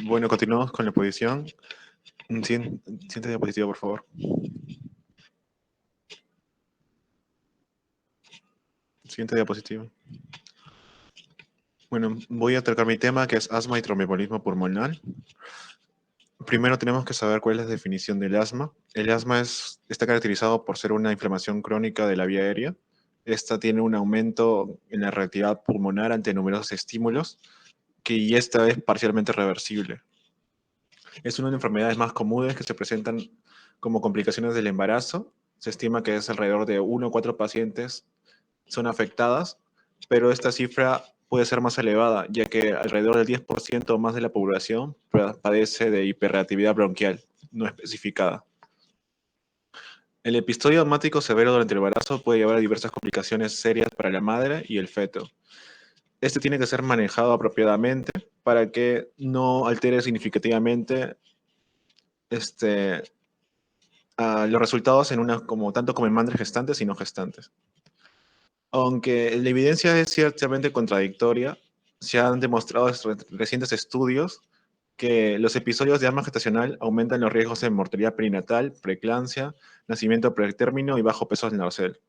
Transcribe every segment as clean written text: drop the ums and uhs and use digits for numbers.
Bueno, continuamos con la posición. Siguiente diapositiva, por favor. Siguiente diapositiva. Bueno, voy a tocar mi tema, que es asma y tromboembolismo pulmonar. Primero tenemos que saber cuál es la definición del asma. El asma está caracterizado por ser una inflamación crónica de la vía aérea. Esta tiene un aumento en la reactividad pulmonar ante numerosos estímulos, y esta es parcialmente reversible. Es una de las enfermedades más comunes que se presentan como complicaciones del embarazo. Se estima que es alrededor de 1 o 4 pacientes son afectadas, pero esta cifra puede ser más elevada, ya que alrededor del 10% o más de la población padece de hiperreactividad bronquial no especificada. El episodio asmático severo durante el embarazo puede llevar a diversas complicaciones serias para la madre y el feto. Este tiene que ser manejado apropiadamente para que no altere significativamente los resultados tanto como en madres gestantes y no gestantes. Aunque la evidencia es ciertamente contradictoria, se han demostrado recientes estudios que los episodios de asma gestacional aumentan los riesgos de mortalidad perinatal, preeclampsia, nacimiento pretérmino y bajo peso del nacer.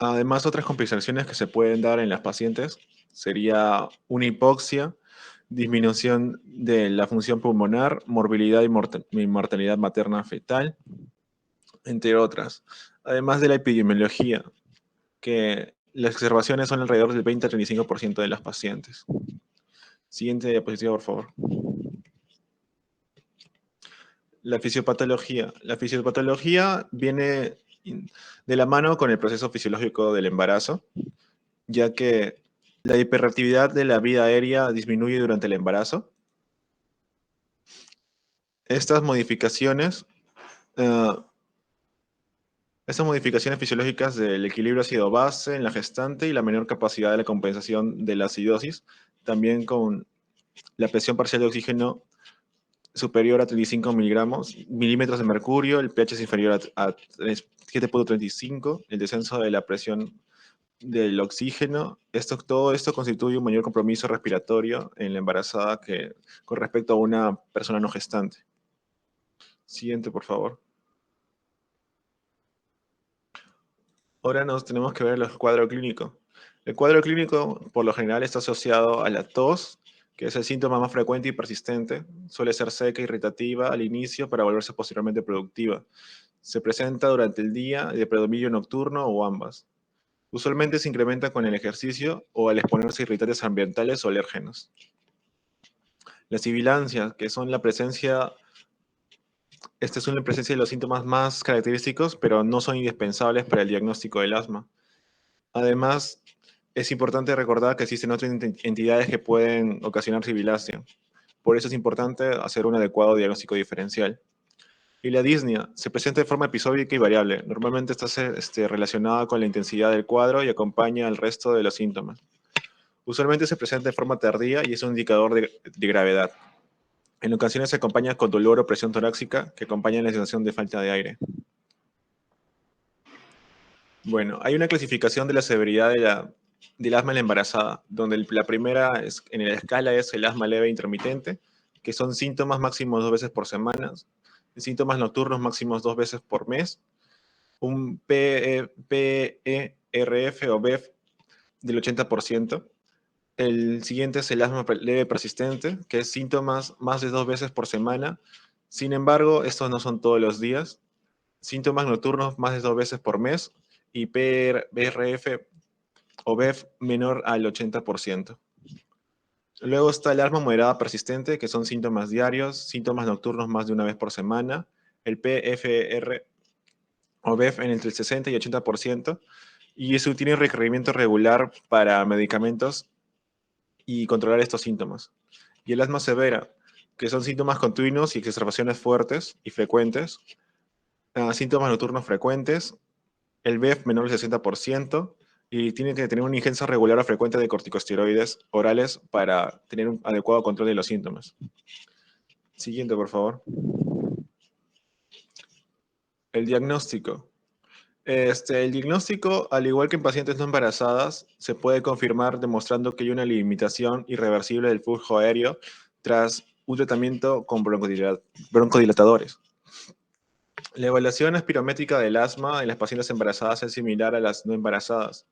Además, otras complicaciones que se pueden dar en las pacientes sería una hipoxia, disminución de la función pulmonar, morbilidad y mortalidad materna fetal, entre otras. Además de la epidemiología, que las observaciones son alrededor del 20 a 35% de las pacientes. Siguiente diapositiva, por favor. La fisiopatología. La fisiopatología viene de la mano con el proceso fisiológico del embarazo, ya que la hiperreactividad de la vía aérea disminuye durante el embarazo. Estas modificaciones eh, Estas modificaciones fisiológicas del equilibrio ácido-base en la gestante y la menor capacidad de la compensación de la acidosis, también con la presión parcial de oxígeno superior a 35 milímetros de mercurio, el pH es inferior a 7.35, el descenso de la presión del oxígeno. Todo esto constituye un mayor compromiso respiratorio en la embarazada que con respecto a una persona no gestante. Siguiente, por favor. Ahora nos tenemos que ver el cuadro clínico. El cuadro clínico, por lo general, está asociado a la tos, que es el síntoma más frecuente y persistente. Suele ser seca, irritativa al inicio para volverse posteriormente productiva. Se presenta durante el día de predominio nocturno o ambas. Usualmente se incrementa con el ejercicio o al exponerse a irritantes ambientales o alérgenos. Las sibilancias, que son la presencia Esta es una presencia de los síntomas más característicos, pero no son indispensables para el diagnóstico del asma. Además, es importante recordar que existen otras entidades que pueden ocasionar sibilancia. Por eso es importante hacer un adecuado diagnóstico diferencial. Y la disnea se presenta de forma episódica y variable. Normalmente está relacionada con la intensidad del cuadro y acompaña al resto de los síntomas. Usualmente se presenta de forma tardía y es un indicador de gravedad. En ocasiones se acompaña con dolor o presión torácica que acompaña la sensación de falta de aire. Bueno, hay una clasificación de la severidad del asma en la embarazada, donde la primera en la escala es el asma leve e intermitente, que son síntomas máximos 2 veces por semana, síntomas nocturnos máximos 2 veces por mes, un PERF o BEF del 80%. El siguiente es el asma leve persistente, que es síntomas más de 2 veces por semana. Sin embargo, estos no son todos los días. Síntomas nocturnos más de 2 veces por mes y BRF o BEF menor al 80%. Luego está el asma moderada persistente, que son síntomas diarios, síntomas nocturnos más de 1 vez por semana, el PFR o BEF entre el 60 y 80%, y eso tiene requerimiento regular para medicamentos y controlar estos síntomas. Y el asma severa, que son síntomas continuos y exacerbaciones fuertes y frecuentes, síntomas nocturnos frecuentes, el BEF menor al 60%, y tiene que tener una injerencia regular o frecuente de corticosteroides orales para tener un adecuado control de los síntomas. Siguiente, por favor. El diagnóstico. El diagnóstico, al igual que en pacientes no embarazadas, se puede confirmar demostrando que hay una limitación irreversible del flujo aéreo tras un tratamiento con broncodilatadores. La evaluación espirométrica del asma en las pacientes embarazadas es similar a las no embarazadas,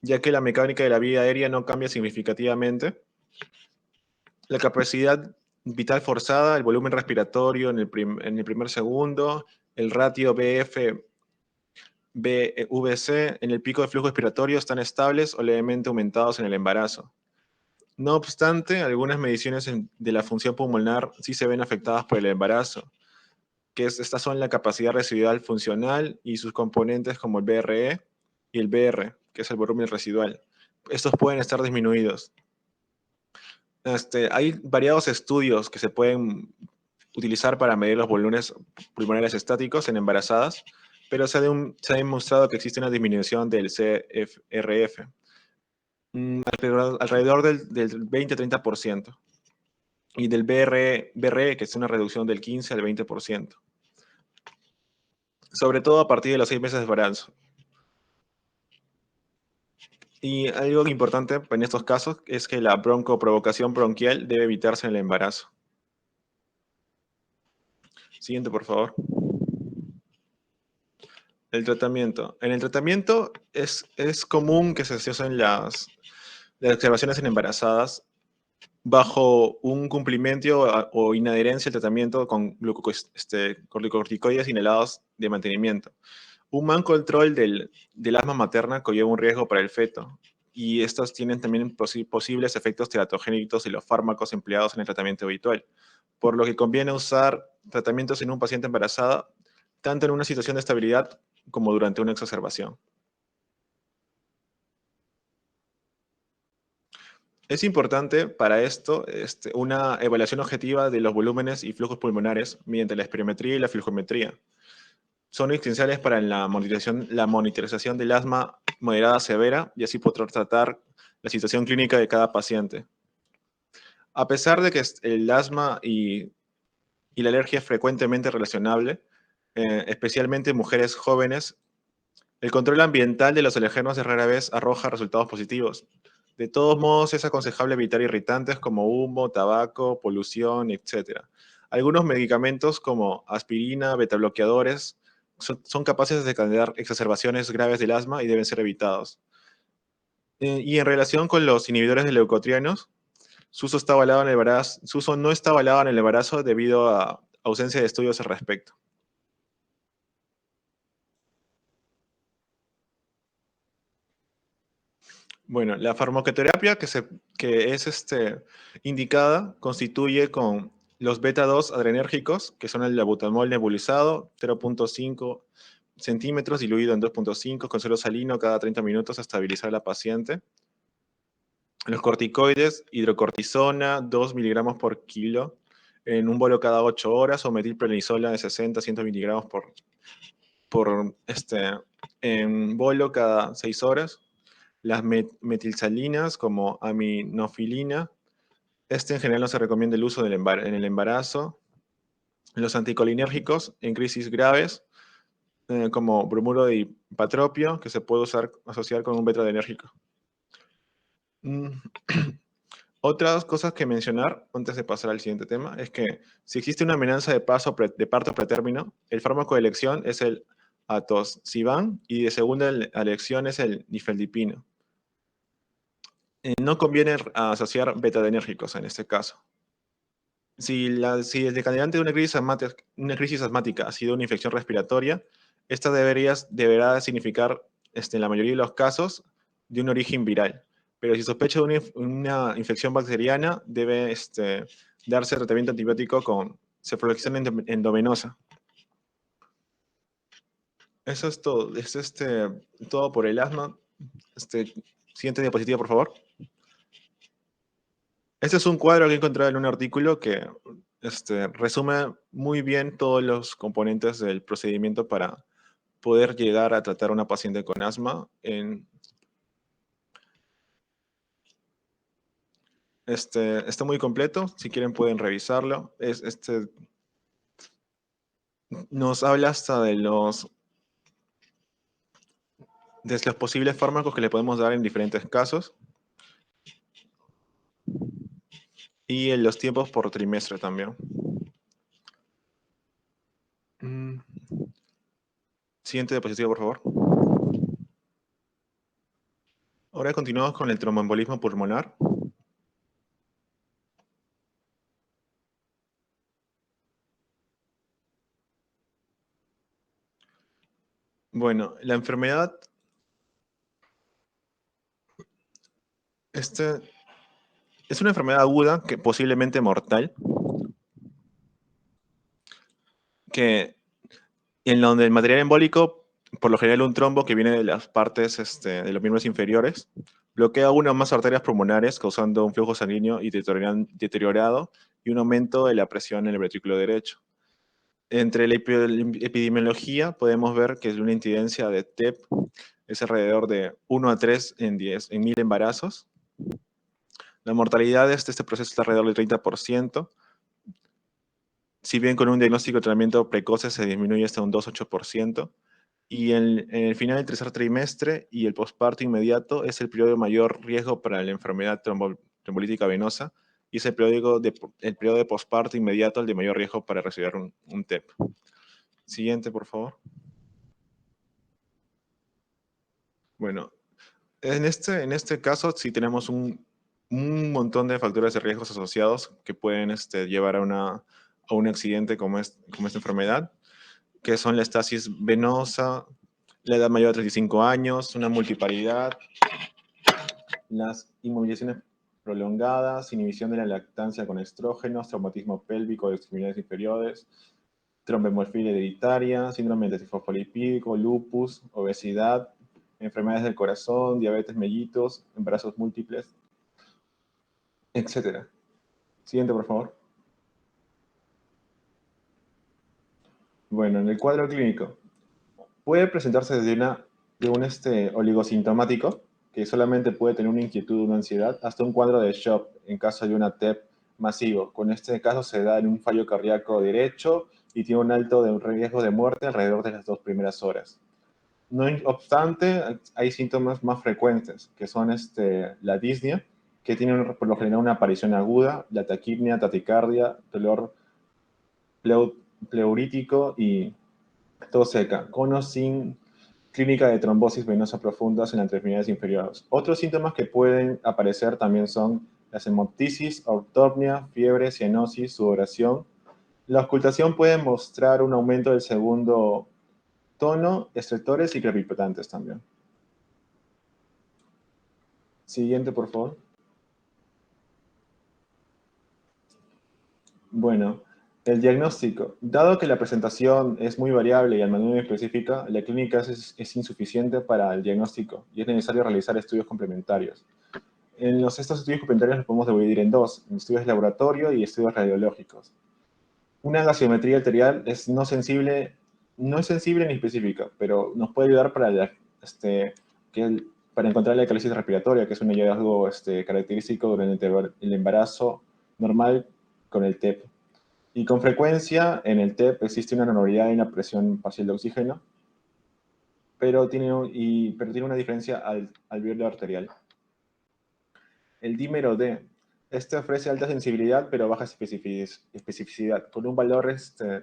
ya que la mecánica de la vía aérea no cambia significativamente. La capacidad vital forzada, el volumen respiratorio en el primer segundo, el ratio BF VC en el pico de flujo respiratorio están estables o levemente aumentados en el embarazo. No obstante, algunas mediciones de la función pulmonar sí se ven afectadas por el embarazo, estas son la capacidad residual funcional y sus componentes como el BRE y el BR, que es el volumen residual. Estos pueden estar disminuidos. Hay variados estudios que se pueden utilizar para medir los volúmenes pulmonares estáticos en embarazadas, pero se ha demostrado que existe una disminución del CFRF, alrededor del 20-30%, y del BRE, que es una reducción del 15 al 20%, sobre todo a partir de los 6 meses de embarazo. Y algo importante en estos casos es que la broncoprovocación bronquial debe evitarse en el embarazo. Siguiente, por favor. El tratamiento. En el tratamiento es común que se usen las observaciones en embarazadas bajo un cumplimiento o inadherencia al tratamiento con glucocorticoides inhalados de mantenimiento. Un mal control del asma materna conlleva un riesgo para el feto, y estos tienen también posibles efectos teratogénicos de los fármacos empleados en el tratamiento habitual, por lo que conviene usar tratamientos en un paciente embarazada, tanto en una situación de estabilidad como durante una exacerbación. Es importante para esto una evaluación objetiva de los volúmenes y flujos pulmonares mediante la espirometría y la flujometría. Son esenciales para la monitorización del asma moderada severa y así poder tratar la situación clínica de cada paciente. A pesar de que el asma y la alergia es frecuentemente relacionable, especialmente en mujeres jóvenes, el control ambiental de los alergenos de rara vez arroja resultados positivos. De todos modos, es aconsejable evitar irritantes como humo, tabaco, polución, etc. Algunos medicamentos como aspirina, betabloqueadores, son capaces de desencadenar exacerbaciones graves del asma y deben ser evitados. Y en relación con los inhibidores de leucotrienos, su uso no está avalado en el embarazo debido a ausencia de estudios al respecto. Bueno, la farmacoterapia que es indicada constituye con los beta-2 adrenérgicos, que son el labutamol nebulizado, 0.5 centímetros diluido en 2.5 con suero salino cada 30 minutos a estabilizar a la paciente. Los corticoides, hidrocortisona, 2 miligramos por kilo en un bolo cada 8 horas, o metilprednisola de 60 a 100 miligramos por en bolo cada 6 horas. Las metilsalinas como aminofilina. En general no se recomienda el uso en el embarazo. Los anticolinérgicos en crisis graves, como bromuro de ipatropio, que se puede asociar con un beta-adrenérgico. Otras cosas que mencionar antes de pasar al siguiente tema es que si existe una amenaza de parto pretérmino, el fármaco de elección es el atosiban y de segunda elección es el nifedipino. No conviene asociar beta-adrenérgicos en este caso. Si el desencadenante de una crisis asmática ha sido una infección respiratoria, esta deberá significar, en la mayoría de los casos, de un origen viral. Pero si sospecha de una infección bacteriana, debe darse tratamiento antibiótico con cefalexina endovenosa. Eso es todo. Es todo por el asma. Siguiente diapositiva, por favor. Este es un cuadro que he encontrado en un artículo que resume muy bien todos los componentes del procedimiento para poder llegar a tratar a una paciente con asma. Está muy completo, si quieren pueden revisarlo. Nos habla hasta de los Desde los posibles fármacos que le podemos dar en diferentes casos y en los tiempos por trimestre también. Siguiente diapositiva, por favor. Ahora continuamos con el tromboembolismo pulmonar. Bueno, la enfermedad es una enfermedad aguda, que posiblemente mortal, que en donde el material embólico, por lo general un trombo que viene de las partes de los miembros inferiores, bloquea una o más arterias pulmonares, causando un flujo sanguíneo y deteriorado y un aumento de la presión en el ventrículo derecho. Entre la epidemiología podemos ver que una incidencia de TEP es alrededor de 1 a 3 en 1000 embarazos. La mortalidad de este proceso está alrededor del 30%. Si bien con un diagnóstico de tratamiento precoce se disminuye hasta un 2,8%, y en el final del tercer trimestre y el posparto inmediato es el periodo de mayor riesgo para la enfermedad trombolítica venosa, y es el periodo de posparto inmediato el de mayor riesgo para recibir un TEP. Siguiente, por favor. Bueno, en este caso sí tenemos un montón de factores de riesgos asociados que pueden llevar a un accidente como esta enfermedad, que son la estasis venosa, la edad mayor de 35 años, una multiparidad, las inmovilizaciones prolongadas, inhibición de la lactancia con estrógenos, traumatismo pélvico de extremidades inferiores, trombemorfilia hereditaria, síndrome de fosfolipídico, lupus, obesidad, enfermedades del corazón, diabetes mellitus, embarazos múltiples, etc. Siguiente, por favor. Bueno, en el cuadro clínico, puede presentarse de un oligosintomático, que solamente puede tener una inquietud o una ansiedad, hasta un cuadro de shock en caso de una TEP masivo. Con este caso se da en un fallo cardíaco derecho y tiene un alto riesgo de muerte alrededor de las 2 primeras horas. No obstante, hay síntomas más frecuentes, que son la disnea, que tiene por lo general una aparición aguda, la taquipnea, taticardia, dolor pleurítico y tos seca, con o sin clínica de trombosis venosa profundas en las extremidades inferiores. Otros síntomas que pueden aparecer también son la hemoptisis, ortopnia, fiebre, cianosis, sudoración. La ocultación puede mostrar un aumento del segundo tono, estertores y crepitantes también. Siguiente, por favor. Bueno, el diagnóstico. Dado que la presentación es muy variable y a menudo específica, la clínica es insuficiente para el diagnóstico y es necesario realizar estudios complementarios. Estos estudios complementarios los podemos dividir en dos, en estudios de laboratorio y estudios radiológicos. Una gasometría arterial no es sensible ni específica, pero nos puede ayudar para encontrar la eclampsia respiratoria, que es un hallazgo característico durante el embarazo normal con el TEP. Y con frecuencia en el TEP existe una anormalidad en la presión parcial de oxígeno, pero tiene una diferencia al alveolo arterial. El dímero D. Este ofrece alta sensibilidad pero baja especificidad, con un valor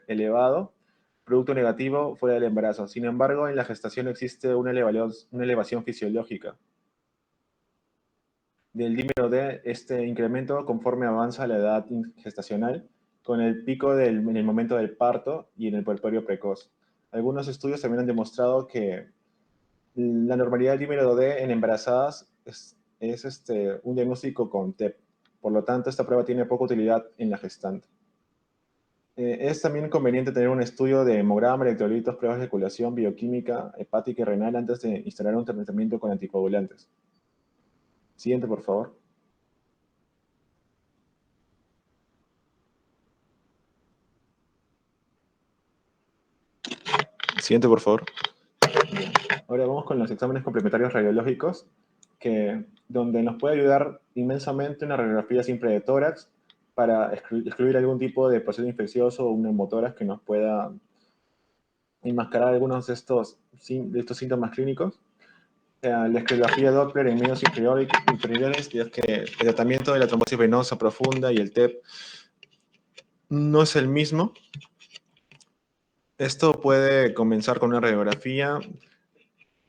elevado, producto negativo fuera del embarazo. Sin embargo, en la gestación existe una elevación fisiológica del dímero D, este incremento conforme avanza la edad gestacional, con el pico en el momento del parto y en el puerperio precoz. Algunos estudios también han demostrado que la normalidad del dímero D en embarazadas es un diagnóstico con TEP. Por lo tanto, esta prueba tiene poca utilidad en la gestante. Es también conveniente tener un estudio de hemograma, electrolitos, pruebas de circulación, bioquímica, hepática y renal antes de instalar un tratamiento con anticoagulantes. Siguiente, por favor. Siguiente, por favor. Bien. Ahora vamos con los exámenes complementarios radiológicos, donde nos puede ayudar inmensamente una radiografía simple de tórax para excluir algún tipo de proceso infeccioso o un neumotórax que nos pueda enmascarar algunos de estos síntomas clínicos. la esclerología Doppler en medios inferiores, y es que el tratamiento de la trombosis venosa profunda y el TEP no es el mismo. Esto puede comenzar con una radiografía,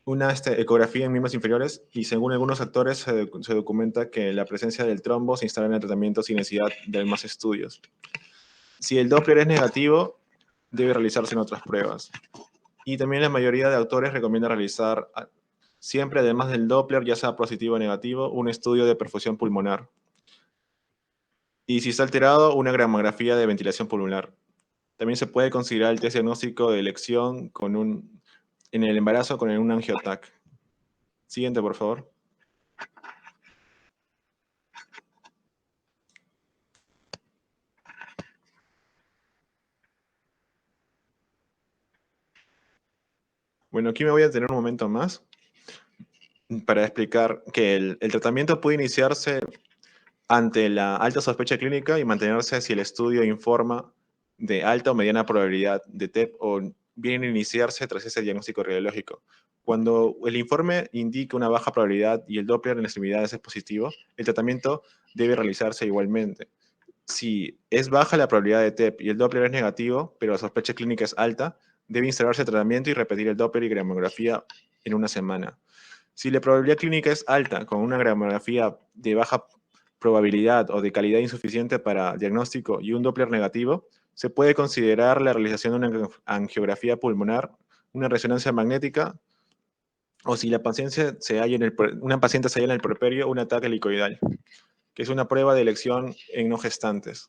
una ecografía en miembros inferiores, y según algunos actores se documenta que la presencia del trombo se instala en el tratamiento sin necesidad de más estudios. Si el Doppler es negativo, debe realizarse en otras pruebas. Y también la mayoría de autores recomienda realizar siempre, además del Doppler, ya sea positivo o negativo, un estudio de perfusión pulmonar. Y si está alterado, una gramografía de ventilación pulmonar. También se puede considerar el test diagnóstico de elección en el embarazo con un angiotac. Siguiente, por favor. Bueno, aquí me voy a detener un momento más para explicar que el tratamiento puede iniciarse ante la alta sospecha clínica y mantenerse si el estudio informa de alta o mediana probabilidad de TEP, o bien iniciarse tras ese diagnóstico radiológico. Cuando el informe indica una baja probabilidad y el Doppler en extremidades es positivo, el tratamiento debe realizarse igualmente. Si es baja la probabilidad de TEP y el Doppler es negativo, pero la sospecha clínica es alta, debe instalarse el tratamiento y repetir el Doppler y gramografía en una semana. Si la probabilidad clínica es alta, con una gramografía de baja probabilidad o de calidad insuficiente para diagnóstico y un Doppler negativo, se puede considerar la realización de una angiografía pulmonar, una resonancia magnética, o si la paciente una paciente se halla en el puerperio, un ataque helicoidal, que es una prueba de elección en no gestantes.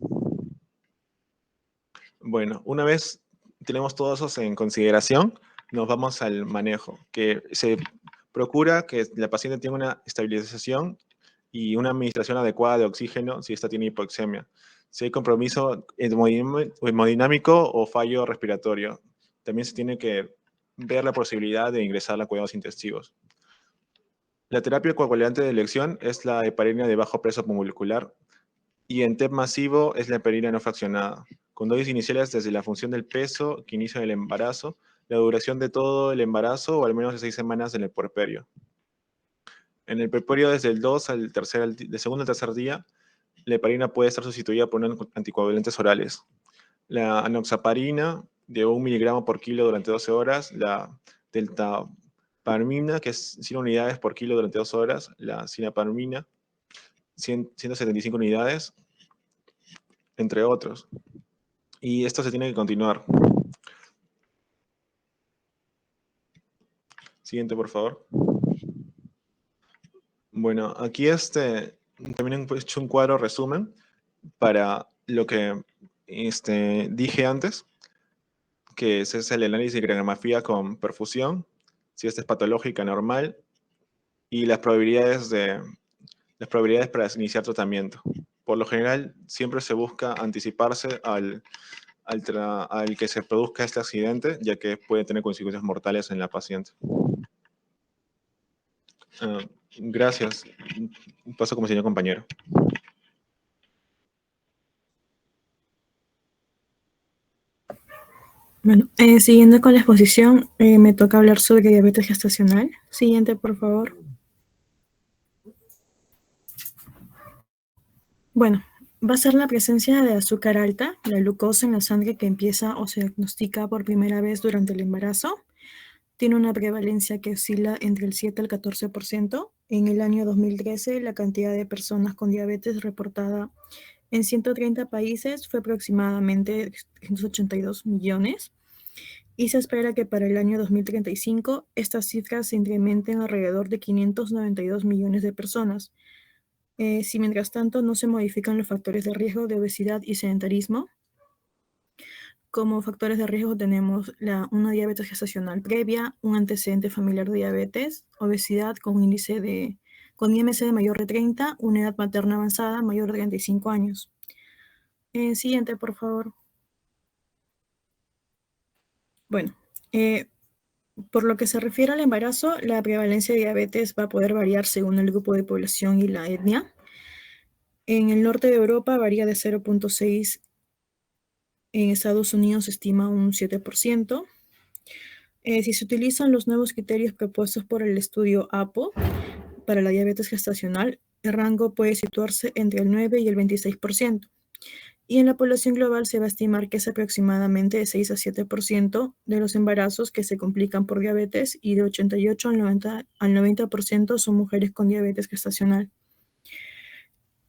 Bueno, una vez tenemos todo eso en consideración, nos vamos al manejo, que se procura que la paciente tenga una estabilización y una administración adecuada de oxígeno si esta tiene hipoxemia. Si hay compromiso hemodinámico o fallo respiratorio, también se tiene que ver la posibilidad de ingresar a cuidados intensivos. La terapia coagulante de elección es la heparina de bajo peso molecular, y en TEP masivo es la heparina no fraccionada, con dosis iniciales desde la función del peso que inicia el embarazo, la duración de todo el embarazo o al menos de 6 semanas en el puerperio. En el puerperio desde el 2 al del segundo al tercer día, la heparina puede ser sustituida por unos anticoagulantes orales. La anoxaparina de 1 miligramo por kilo durante 12 horas, la deltaparmina, que es 100 unidades por kilo durante 2 horas, la sinaparmina, 175 unidades, entre otros. Y esto se tiene que continuar. Siguiente, por favor. Bueno, aquí también he hecho un cuadro resumen para lo que dije antes, que ese es el análisis de gramografía con perfusión, si esta es patológica, normal, y las probabilidades para iniciar tratamiento. Por lo general, siempre se busca anticiparse al que se produzca este accidente, ya que puede tener consecuencias mortales en la paciente. Gracias. Paso como señor compañero. Bueno, siguiendo con la exposición, me toca hablar sobre diabetes gestacional. Siguiente, por favor. Bueno, va a ser la presencia de azúcar alta, la glucosa en la sangre que empieza o se diagnostica por primera vez durante el embarazo. Tiene una prevalencia que oscila entre el 7 al 14%. En el año 2013, la cantidad de personas con diabetes reportada en 130 países fue aproximadamente 382 millones. Y se espera que para el año 2035 estas cifras se incrementen alrededor de 592 millones de personas. Si mientras tanto no se modifican los factores de riesgo de obesidad y sedentarismo, como factores de riesgo tenemos una diabetes gestacional previa, un antecedente familiar de diabetes, obesidad con IMC de mayor de 30, una edad materna avanzada mayor de 35 años. Siguiente, por favor. Bueno, por lo que se refiere al embarazo, la prevalencia de diabetes va a poder variar según el grupo de población y la etnia. En el norte de Europa varía de 0.6, en Estados Unidos se estima un 7%, Si se utilizan los nuevos criterios propuestos por el estudio APO para la diabetes gestacional, el rango puede situarse entre el 9 y el 26%. Y en la población global se va a estimar que es aproximadamente de 6 a 7% de los embarazos que se complican por diabetes y de 88 al 90% son mujeres con diabetes gestacional.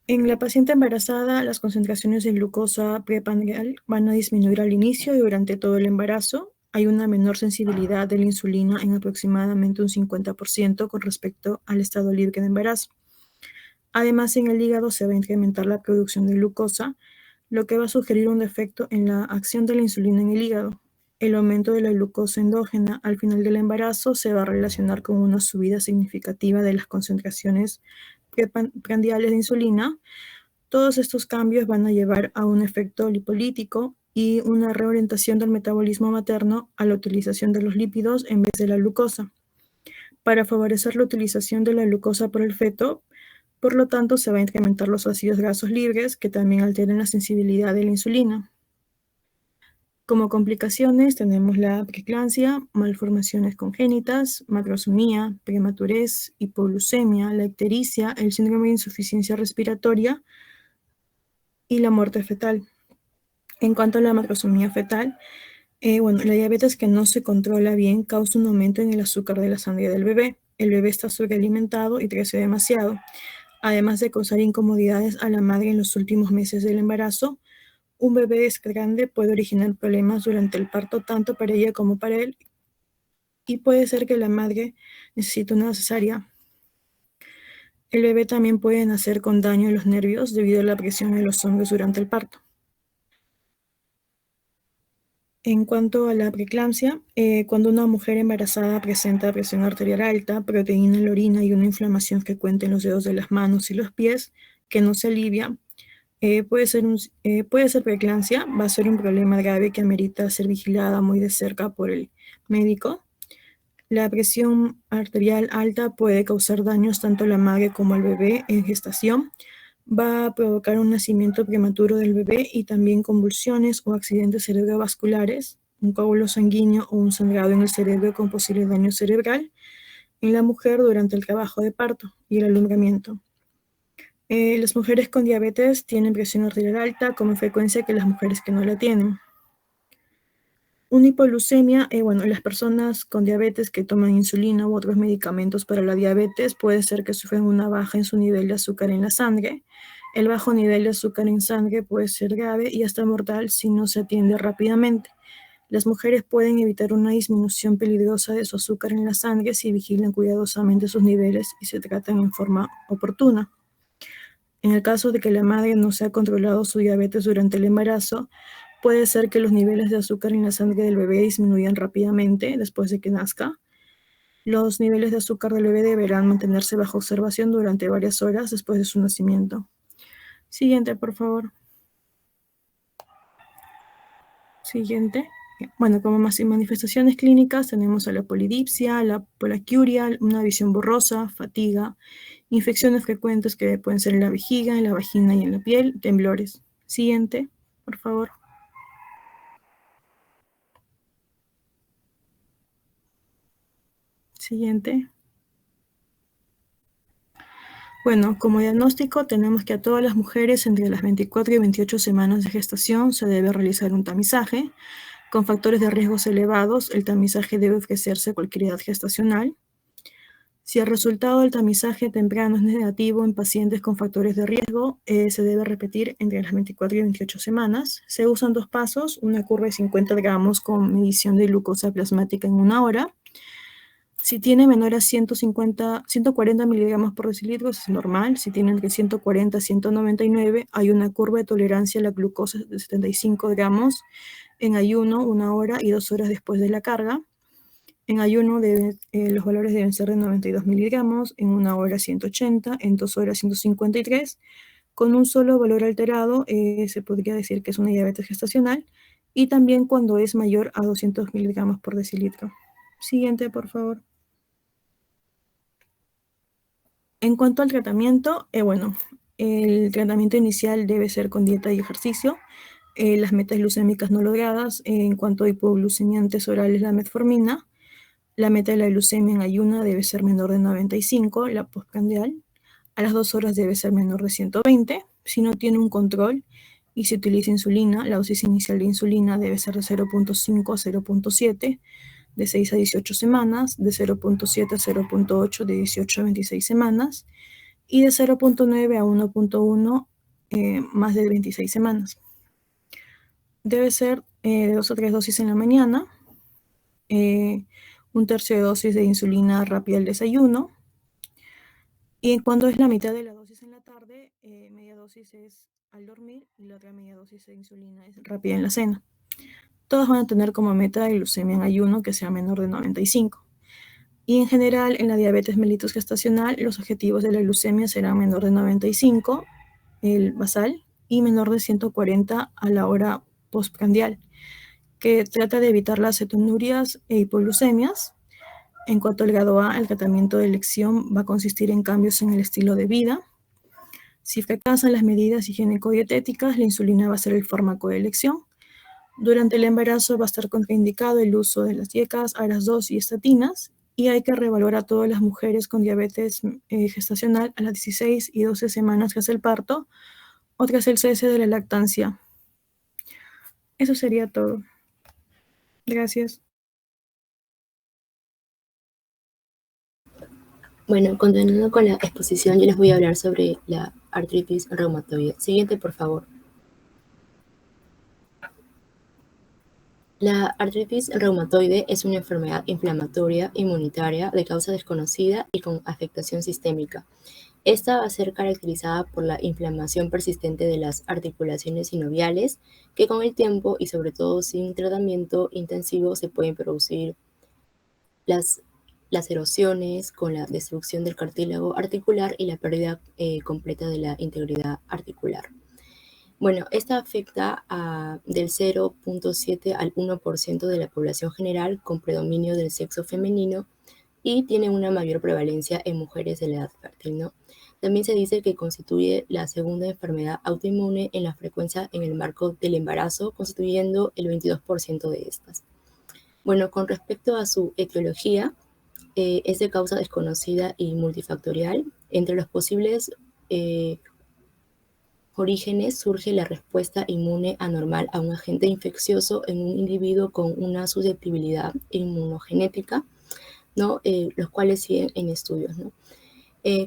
En la paciente embarazada, las concentraciones de glucosa preprandial van a disminuir al inicio y durante todo el embarazo. Hay una menor sensibilidad de la insulina en aproximadamente un 50% con respecto al estado libre de embarazo. Además, en el hígado se va a incrementar la producción de glucosa, lo que va a sugerir un defecto en la acción de la insulina en el hígado. El aumento de la glucosa endógena al final del embarazo se va a relacionar con una subida significativa de las concentraciones preprandiales de insulina. Todos estos cambios van a llevar a un efecto lipolítico y una reorientación del metabolismo materno a la utilización de los lípidos en vez de la glucosa. Para favorecer la utilización de la glucosa por el feto, por lo tanto, se va a incrementar los ácidos grasos libres que también alteran la sensibilidad de la insulina. Como complicaciones tenemos la preeclampsia, malformaciones congénitas, macrosomía, prematurez, hipoglucemia, la ictericia, el síndrome de insuficiencia respiratoria y la muerte fetal. En cuanto a la macrosomía fetal, la diabetes que no se controla bien causa un aumento en el azúcar de la sangre del bebé. El bebé está sobrealimentado y crece demasiado. Además de causar incomodidades a la madre en los últimos meses del embarazo, un bebé grande puede originar problemas durante el parto tanto para ella como para él y puede ser que la madre necesite una cesárea. El bebé también puede nacer con daño en los nervios debido a la presión en los hombros durante el parto. En cuanto a la preeclampsia, cuando una mujer embarazada presenta presión arterial alta, proteína en la orina y una inflamación frecuente en los dedos de las manos y los pies que no se alivia, puede ser preeclampsia, va a ser un problema grave que amerita ser vigilada muy de cerca por el médico. La presión arterial alta puede causar daños tanto a la madre como al bebé en gestación. Va a provocar un nacimiento prematuro del bebé y también convulsiones o accidentes cerebrovasculares, un coágulo sanguíneo o un sangrado en el cerebro con posible daño cerebral en la mujer durante el trabajo de parto y el alumbramiento. Las mujeres con diabetes tienen presión arterial alta con más frecuencia que las mujeres que no la tienen. Una hipoglucemia, las personas con diabetes que toman insulina u otros medicamentos para la diabetes puede ser que sufran una baja en su nivel de azúcar en la sangre. El bajo nivel de azúcar en sangre puede ser grave y hasta mortal si no se atiende rápidamente. Las mujeres pueden evitar una disminución peligrosa de su azúcar en la sangre si vigilan cuidadosamente sus niveles y se tratan en forma oportuna. En el caso de que la madre no se ha controlado su diabetes durante el embarazo, puede ser que los niveles de azúcar en la sangre del bebé disminuyan rápidamente después de que nazca. Los niveles de azúcar del bebé deberán mantenerse bajo observación durante varias horas después de su nacimiento. Siguiente, por favor. Siguiente. Bueno, como manifestaciones clínicas tenemos a la polidipsia, la poliaquia, una visión borrosa, fatiga, infecciones frecuentes que pueden ser en la vejiga, en la vagina y en la piel, temblores. Siguiente, por favor. Siguiente. Bueno, como diagnóstico tenemos que a todas las mujeres entre las 24 y 28 semanas de gestación se debe realizar un tamizaje. Con factores de riesgos elevados, el tamizaje debe ofrecerse a cualquier edad gestacional. Si el resultado del tamizaje temprano es negativo en pacientes con factores de riesgo, se debe repetir entre las 24 y 28 semanas. Se usan dos pasos, una curva de 50 gramos con medición de glucosa plasmática en 1 hora. Si tiene menor a 140 miligramos por decilitro, es normal. Si tiene entre 140 y 199, hay una curva de tolerancia a la glucosa de 75 gramos en ayuno, 1 hora y 2 horas después de la carga. En ayuno los valores deben ser de 92 miligramos, en 1 hora 180, en 2 horas 153. Con un solo valor alterado se podría decir que es una diabetes gestacional y también cuando es mayor a 200 miligramos por decilitro. Siguiente, por favor. En cuanto al tratamiento, el tratamiento inicial debe ser con dieta y ejercicio. Las metas glucémicas no logradas, en cuanto a hipoglucemiantes orales, la metformina. La meta de la glucemia en ayuna debe ser menor de 95, la postprandial. A las 2 horas debe ser menor de 120. Si no tiene un control y se utiliza insulina, la dosis inicial de insulina debe ser de 0.5 a 0.7, de 6 a 18 semanas, de 0.7 a 0.8, de 18 a 26 semanas, y de 0.9 a 1.1, más de 26 semanas. Debe ser de 2 a 3 dosis en la mañana, un tercio de dosis de insulina rápida al desayuno, y cuando es la mitad de la dosis en la tarde, media dosis es al dormir y la otra media dosis de insulina es rápida en la cena. Todas van a tener como meta de glucemia en ayuno que sea menor de 95. Y en general, en la diabetes mellitus gestacional, los objetivos de la glucemia serán menor de 95, el basal, y menor de 140 a la hora postprandial, que trata de evitar las cetonurias e hipoglucemias. En cuanto al grado A, el tratamiento de elección va a consistir en cambios en el estilo de vida. Si fracasan las medidas higiénico-dietéticas, la insulina va a ser el fármaco de elección. Durante el embarazo va a estar contraindicado el uso de las dietas, ARAS-2 y estatinas, y hay que reevaluar a todas las mujeres con diabetes gestacional a las 16 y 12 semanas tras el parto o tras el cese de la lactancia. Eso sería todo. Gracias. Bueno, continuando con la exposición, yo les voy a hablar sobre la artritis reumatoide. Siguiente, por favor. La artritis reumatoide es una enfermedad inflamatoria inmunitaria de causa desconocida y con afectación sistémica. Esta va a ser caracterizada por la inflamación persistente de las articulaciones sinoviales, que con el tiempo y sobre todo sin tratamiento intensivo se pueden producir las erosiones con la destrucción del cartílago articular y la pérdida completa de la integridad articular. Bueno, esta afecta del 0.7 al 1% de la población general con predominio del sexo femenino y tiene una mayor prevalencia en mujeres de la edad fértil, ¿no? También se dice que constituye la segunda enfermedad autoinmune en la frecuencia en el marco del embarazo, constituyendo el 22% de estas. Bueno, con respecto a su etiología, es de causa desconocida y multifactorial. Entre los posibles orígenes surge la respuesta inmune anormal a un agente infeccioso en un individuo con una susceptibilidad inmunogenética, ¿no? Los cuales siguen en estudios, ¿no?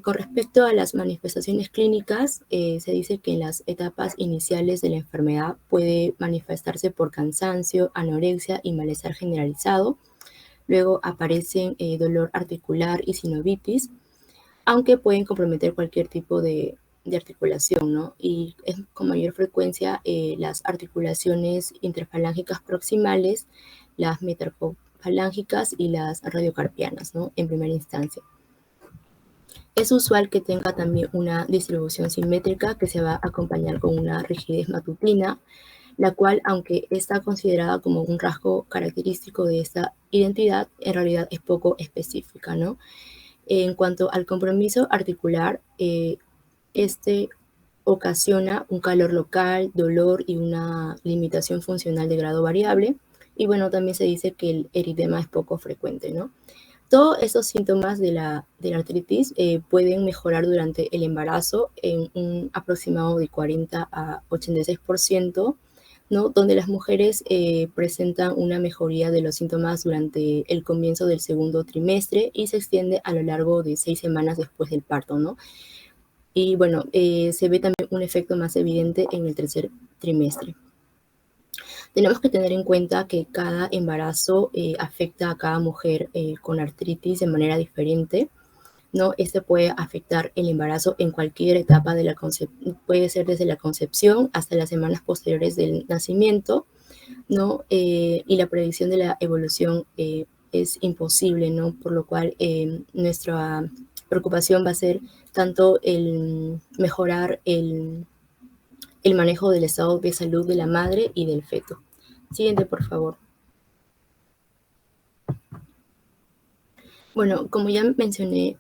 Con respecto a las manifestaciones clínicas, se dice que en las etapas iniciales de la enfermedad puede manifestarse por cansancio, anorexia y malestar generalizado. Luego aparecen dolor articular y sinovitis, aunque pueden comprometer cualquier tipo de articulación, ¿no? Y es con mayor frecuencia las articulaciones interfalángicas proximales, las metacarpofalángicas y las radiocarpianas, ¿no? En primera instancia. Es usual que tenga también una distribución simétrica que se va a acompañar con una rigidez matutina, la cual, aunque está considerada como un rasgo característico de esta identidad, en realidad es poco específica, ¿no? En cuanto al compromiso articular, este ocasiona un calor local, dolor y una limitación funcional de grado variable. Y bueno, también se dice que el eritema es poco frecuente, ¿no? Todos estos síntomas de la artritis pueden mejorar durante el embarazo en un aproximado de 40 a 86%, ¿no? Donde las mujeres presentan una mejoría de los síntomas durante el comienzo del segundo trimestre y se extiende a lo largo de 6 semanas después del parto, ¿no? Y bueno, se ve también un efecto más evidente en el tercer trimestre. Tenemos que tener en cuenta que cada embarazo afecta a cada mujer con artritis de manera diferente, ¿no? Este puede afectar el embarazo en cualquier etapa de la concepción, puede ser desde la concepción hasta las semanas posteriores del nacimiento, ¿no? Y la predicción de la evolución es imposible, ¿no? Por lo cual nuestra preocupación va a ser tanto el mejorar el manejo del estado de salud de la madre y del feto. Siguiente, por favor. Bueno, como ya mencioné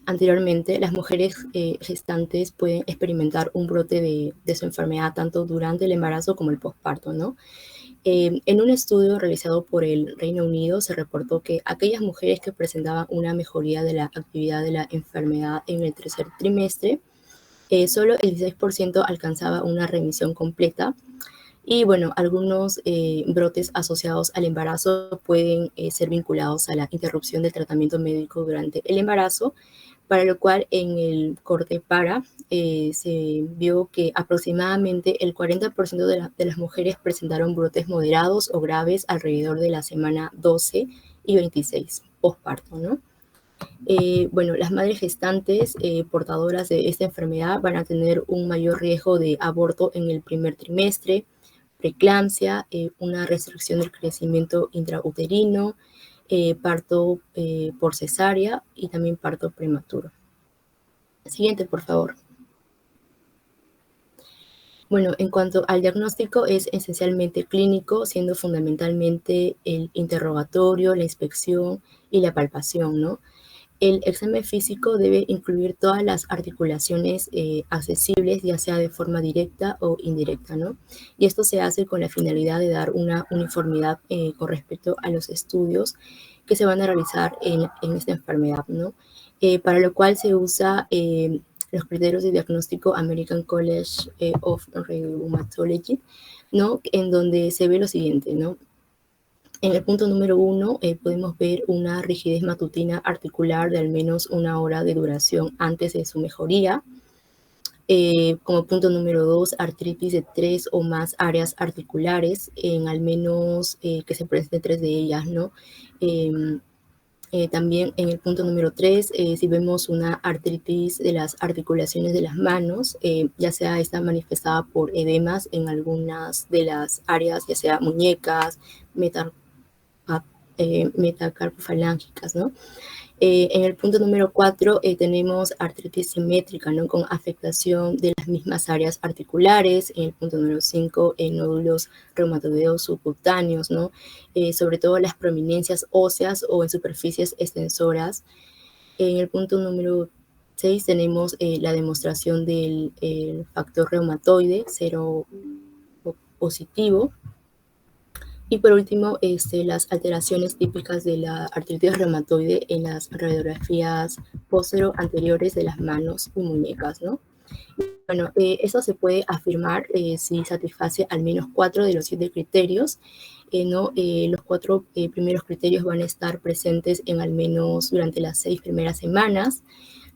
anteriormente, las mujeres gestantes pueden experimentar un brote de su enfermedad tanto durante el embarazo como el posparto, ¿no? En un estudio realizado por el Reino Unido se reportó que aquellas mujeres que presentaban una mejoría de la actividad de la enfermedad en el tercer trimestre, solo el 16% alcanzaba una remisión completa. Y bueno, algunos brotes asociados al embarazo pueden ser vinculados a la interrupción del tratamiento médico durante el embarazo, para lo cual en el corte para se vio que aproximadamente el 40% de las mujeres presentaron brotes moderados o graves alrededor de la semana 12 y 26 posparto, ¿no? Bueno, las madres gestantes portadoras de esta enfermedad van a tener un mayor riesgo de aborto en el primer trimestre, preeclampsia, una restricción del crecimiento intrauterino, parto por cesárea y también parto prematuro. Siguiente, por favor. Bueno, en cuanto al diagnóstico, es esencialmente clínico, siendo fundamentalmente el interrogatorio, la inspección y la palpación, ¿no? El examen físico debe incluir todas las articulaciones accesibles, ya sea de forma directa o indirecta, ¿no? Y esto se hace con la finalidad de dar una uniformidad con respecto a los estudios que se van a realizar en esta enfermedad, ¿no? Para lo cual se usa los criterios de diagnóstico American College of Rheumatology, ¿no? En donde se ve lo siguiente, ¿no? En el punto número 1 podemos ver una rigidez matutina articular de al menos 1 hora de duración antes de su mejoría. Como punto número 2, artritis de 3 o más áreas articulares, en al menos que se presenten 3 de ellas, ¿no? También en el punto número 3, si vemos una artritis de las articulaciones de las manos, ya sea esta manifestada por edemas en algunas de las áreas, ya sea muñecas, metacarpofalángicas, ¿no? En el punto número 4 tenemos artritis simétrica, ¿no? Con afectación de las mismas áreas articulares. En el punto número 5, nódulos reumatoideos subcutáneos, ¿no? Sobre todo las prominencias óseas o en superficies extensoras. En el punto número 6 tenemos la demostración del factor reumatoide, cero positivo. Y por último, las alteraciones típicas de la artritis reumatoide en las radiografías posterior-anteriores de las manos y muñecas, ¿no? Bueno, eso se puede afirmar si satisface al menos 4 de los 7 criterios, ¿no? Los 4 primeros criterios van a estar presentes en al menos durante las 6 primeras semanas,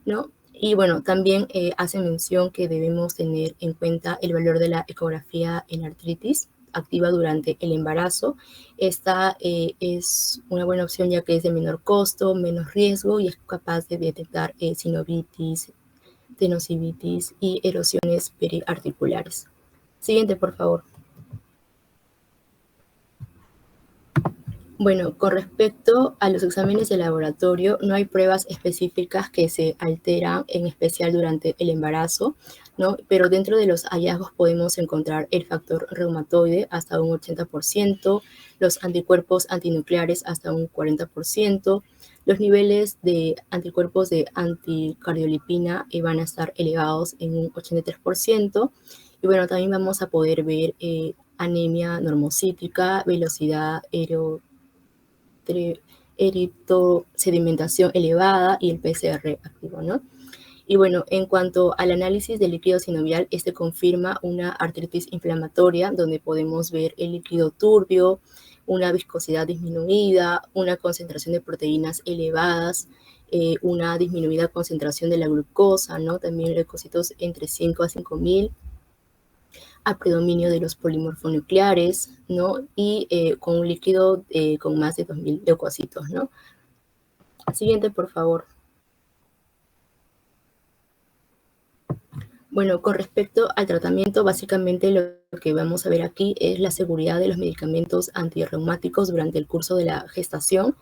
¿no? Y bueno, también hace mención que debemos tener en cuenta el valor de la ecografía en artritis activa durante el embarazo. Esta es una buena opción ya que es de menor costo, menos riesgo y es capaz de detectar sinovitis, tenosivitis y erosiones periarticulares. Siguiente, por favor. Bueno, con respecto a los exámenes de laboratorio, no hay pruebas específicas que se alteran, en especial durante el embarazo, ¿no? Pero dentro de los hallazgos podemos encontrar el factor reumatoide hasta un 80%, los anticuerpos antinucleares hasta un 40%, los niveles de anticuerpos de anticardiolipina van a estar elevados en un 83%, y bueno, también vamos a poder ver anemia normocítica, velocidad eritrosedimentación elevada y el PCR activo, ¿no? Y bueno, en cuanto al análisis del líquido sinovial, este confirma una artritis inflamatoria, donde podemos ver el líquido turbio, una viscosidad disminuida, una concentración de proteínas elevadas, una disminuida concentración de la glucosa, ¿no? También leucocitos entre 5 a 5.000, a predominio de los polimorfonucleares, ¿no? Y con un líquido con más de 2.000 leucocitos, ¿no? Siguiente, por favor. Bueno, con respecto al tratamiento, básicamente lo que vamos a ver aquí es la seguridad de los medicamentos antirreumáticos durante el curso de la gestación,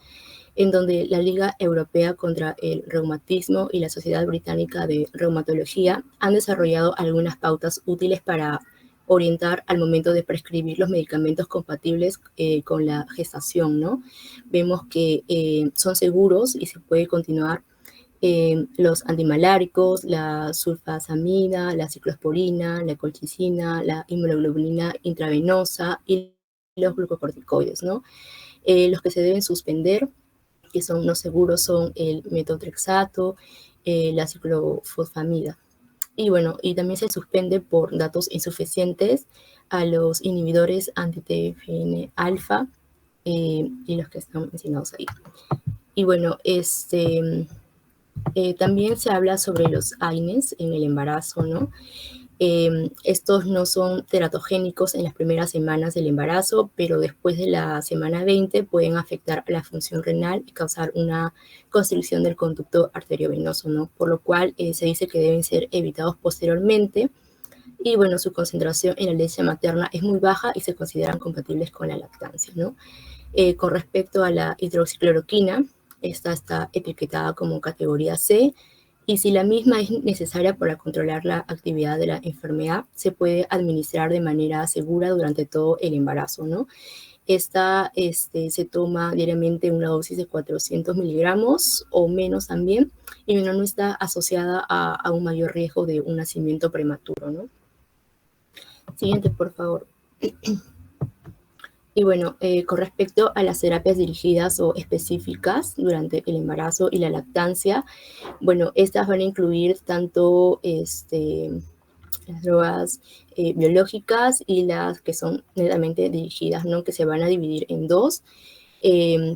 en donde la Liga Europea contra el Reumatismo y la Sociedad Británica de Reumatología han desarrollado algunas pautas útiles para orientar al momento de prescribir los medicamentos compatibles con la gestación, ¿no? Vemos que son seguros y se puede continuar los antimaláricos, la sulfasamida, la ciclosporina, la colchicina, la inmunoglobulina intravenosa y los glucocorticoides, ¿no? Los que se deben suspender, que son no seguros, son el metotrexato, la ciclofosfamida. Y bueno, y también se suspende por datos insuficientes a los inhibidores anti-TFN-alfa y los que están mencionados ahí. Y bueno, también se habla sobre los AINES en el embarazo, ¿no? Estos no son teratogénicos en las primeras semanas del embarazo, pero después de la semana 20 pueden afectar a la función renal y causar una constricción del conducto arteriovenoso, ¿no? Por lo cual se dice que deben ser evitados posteriormente. Y bueno, su concentración en la leche materna es muy baja y se consideran compatibles con la lactancia, ¿no? Con respecto a la hidroxicloroquina, esta está etiquetada como categoría C, y si la misma es necesaria para controlar la actividad de la enfermedad, se puede administrar de manera segura durante todo el embarazo, ¿no? Esta se toma diariamente una dosis de 400 miligramos o menos también, y no está asociada a un mayor riesgo de un nacimiento prematuro, ¿no? Siguiente, por favor. Y bueno, con respecto a las terapias dirigidas o específicas durante el embarazo y la lactancia, bueno, estas van a incluir tanto las drogas biológicas y las que son netamente dirigidas, ¿no? Que se van a dividir en dos.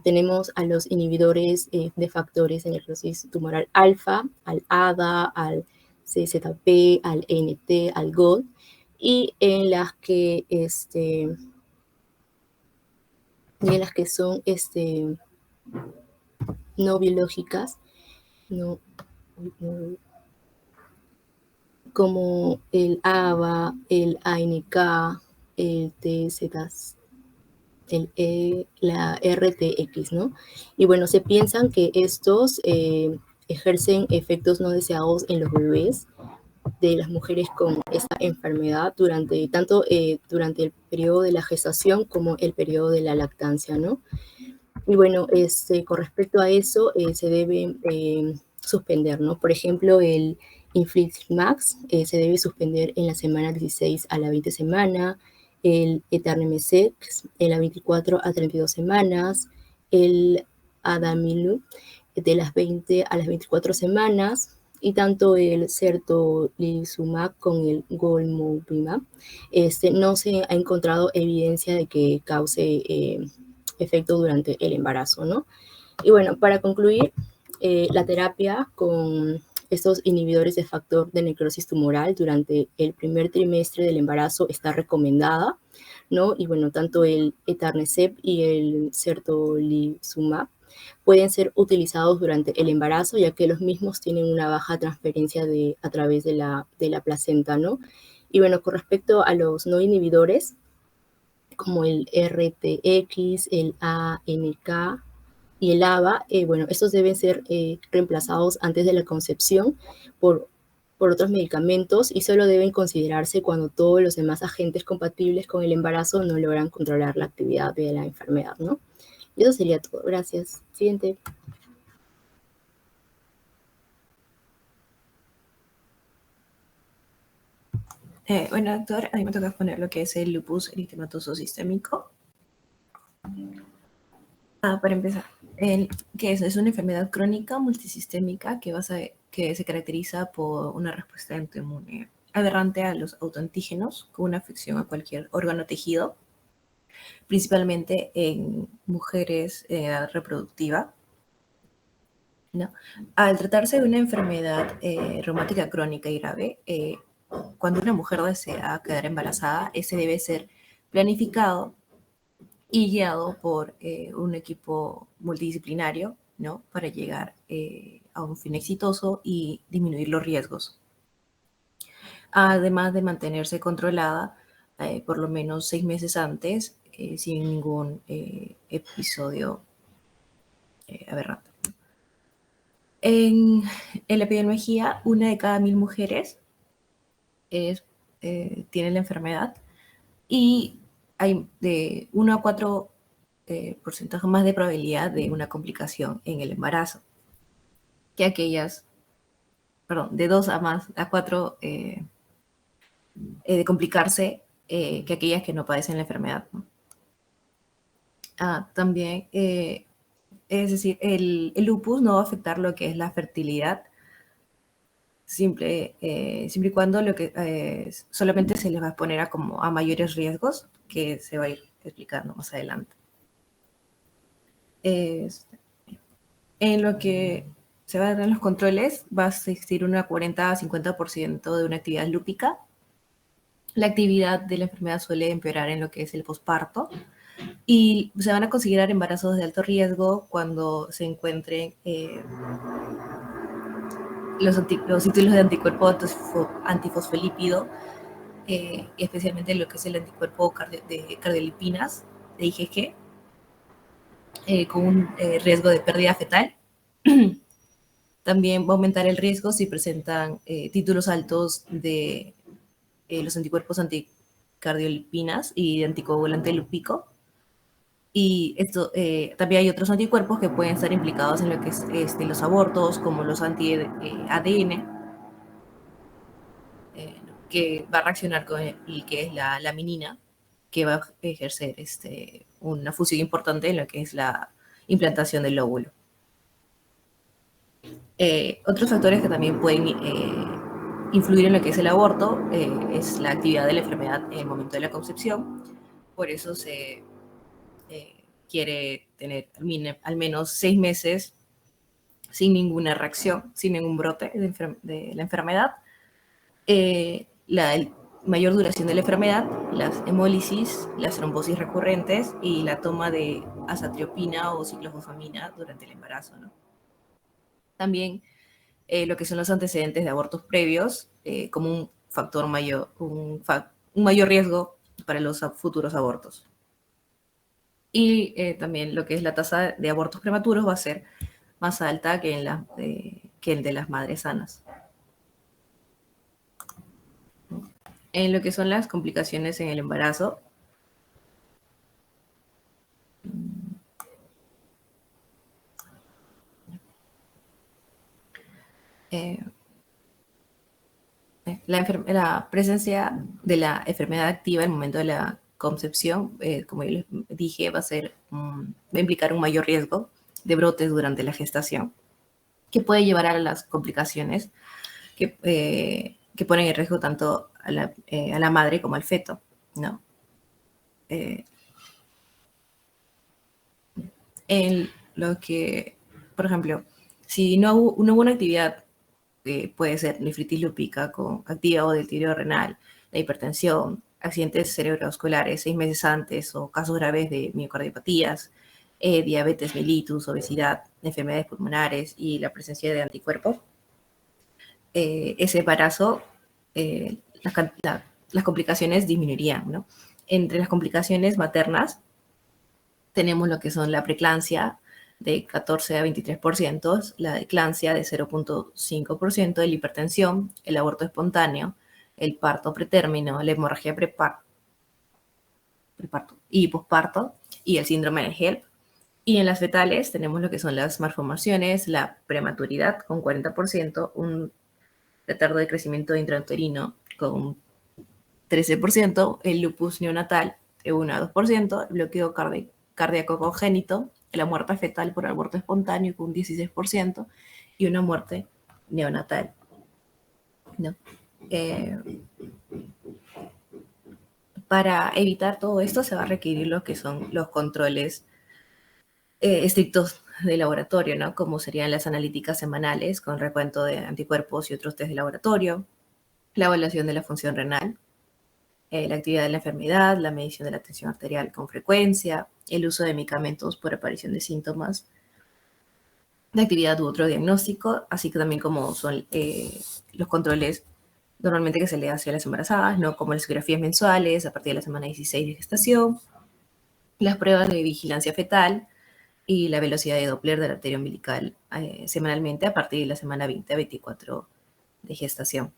Tenemos a los inhibidores de factores de necrosis tumoral alfa, al ADA, al CZP, al NT, al GOD, y en las que son no biológicas, no, como el ABA, el ANK, el TZ, la RTX, ¿no? Y bueno, se piensan que estos ejercen efectos no deseados en los bebés de las mujeres con esta enfermedad tanto durante el periodo de la gestación como el periodo de la lactancia, ¿no? Y bueno, con respecto a eso, se debe suspender, ¿no? Por ejemplo, el Infliximab se debe suspender en la semana 16 a la 20 semana, el Eternemesex en las 24 a 32 semanas, el Adamilub de las 20 a las 24 semanas, y tanto el Certolizumab con el Golmobimab, no se ha encontrado evidencia de que cause efecto durante el embarazo, ¿no? Y bueno, para concluir, la terapia con estos inhibidores de factor de necrosis tumoral durante el primer trimestre del embarazo está recomendada, ¿no? Y bueno, tanto el Etanercept y el Certolizumab pueden ser utilizados durante el embarazo, ya que los mismos tienen una baja transferencia a través de la placenta, ¿no? Y bueno, con respecto a los no inhibidores, como el RTX, el ANK y el ABA, bueno, estos deben ser reemplazados antes de la concepción por otros medicamentos, y solo deben considerarse cuando todos los demás agentes compatibles con el embarazo no logran controlar la actividad de la enfermedad, ¿no? Y eso sería todo. Gracias. Siguiente. Bueno, doctor, a mí me toca exponer lo que es el lupus eritematoso sistémico. Para empezar, ¿qué es? Es una enfermedad crónica multisistémica que se caracteriza por una respuesta autoinmune aberrante a los autoantígenos con una afección a cualquier órgano o tejido, principalmente en mujeres en edad reproductiva, ¿no? Al tratarse de una enfermedad reumática crónica y grave, cuando una mujer desea quedar embarazada, ese debe ser planificado y guiado por un equipo multidisciplinario, ¿no? Para llegar a un fin exitoso y disminuir los riesgos. Además de mantenerse controlada por lo menos 6 meses antes, sin ningún episodio aberrante. En la epidemiología, 1 de cada 1000 mujeres tiene la enfermedad, y hay de 1 a 4% más de probabilidad de una complicación en el embarazo. que aquellas, perdón, de 2 a 4 de complicarse que aquellas que no padecen la enfermedad, ¿no? También, es decir, el lupus no va a afectar lo que es la fertilidad, siempre y cuando solamente se les va a poner a mayores riesgos, que se va a ir explicando más adelante. En lo que se va a dar en los controles, va a existir una 40 a 50% de una actividad lúpica. La actividad de la enfermedad suele empeorar en lo que es el posparto, y se van a considerar embarazos de alto riesgo cuando se encuentren los títulos de anticuerpo antifosfolípido, especialmente lo que es el anticuerpo de cardiolipinas, de IgG, con un riesgo de pérdida fetal. También va a aumentar el riesgo si presentan títulos altos de los anticuerpos anticardiolipinas y de anticoagulante lúpico. Y esto, también hay otros anticuerpos que pueden estar implicados en lo que es los abortos, como los anti-ADN, que va a reaccionar con el que es la laminina, que va a ejercer una función importante en lo que es la implantación del óvulo. Otros factores que también pueden influir en lo que es el aborto es la actividad de la enfermedad en el momento de la concepción. Por eso se quiere tener al menos 6 meses sin ninguna reacción, sin ningún brote de la enfermedad. La mayor duración de la enfermedad, las hemólisis, las trombosis recurrentes y la toma de azatriopina o ciclofosfamina durante el embarazo, ¿no? También lo que son los antecedentes de abortos previos como un factor mayor, un mayor riesgo para los futuros abortos. Y también lo que es la tasa de abortos prematuros va a ser más alta que el de las madres sanas. En lo que son las complicaciones en el embarazo, la presencia de la enfermedad activa en el momento de la concepción, como yo les dije, va a implicar un mayor riesgo de brotes durante la gestación, que puede llevar a las complicaciones que ponen en riesgo tanto a la madre como al feto, ¿no? En lo que, por ejemplo, si no hubo una actividad, puede ser nefritis lúpica con activa o deterioro renal, la hipertensión, accidentes cerebrovasculares 6 meses antes o casos graves de miocardiopatías, diabetes mellitus, obesidad, enfermedades pulmonares y la presencia de anticuerpos, ese embarazo, las complicaciones disminuirían, ¿no? Entre las complicaciones maternas tenemos lo que son la preeclampsia de 14 a 23%, la eclampsia de 0.5%, la hipertensión, el aborto espontáneo, el parto pretérmino, la hemorragia preparto y posparto y el síndrome de HELP. Y en las fetales tenemos lo que son las malformaciones, la prematuridad con 40%, un retardo de crecimiento intrauterino con 13%, el lupus neonatal de 1 a 2%, el bloqueo cardíaco congénito, la muerte fetal por aborto espontáneo con un 16% y una muerte neonatal, ¿no? Para evitar todo esto se va a requerir lo que son los controles estrictos de laboratorio, ¿no? Como serían las analíticas semanales con recuento de anticuerpos y otros test de laboratorio, la evaluación de la función renal, la actividad de la enfermedad, la medición de la tensión arterial con frecuencia, el uso de medicamentos por aparición de síntomas de actividad u otro diagnóstico, así que también como son los controles normalmente que se le hace a las embarazadas, ¿no? Como las ecografías mensuales a partir de la semana 16 de gestación, las pruebas de vigilancia fetal y la velocidad de Doppler de la arteria umbilical semanalmente a partir de la semana 20 a 24 de gestación.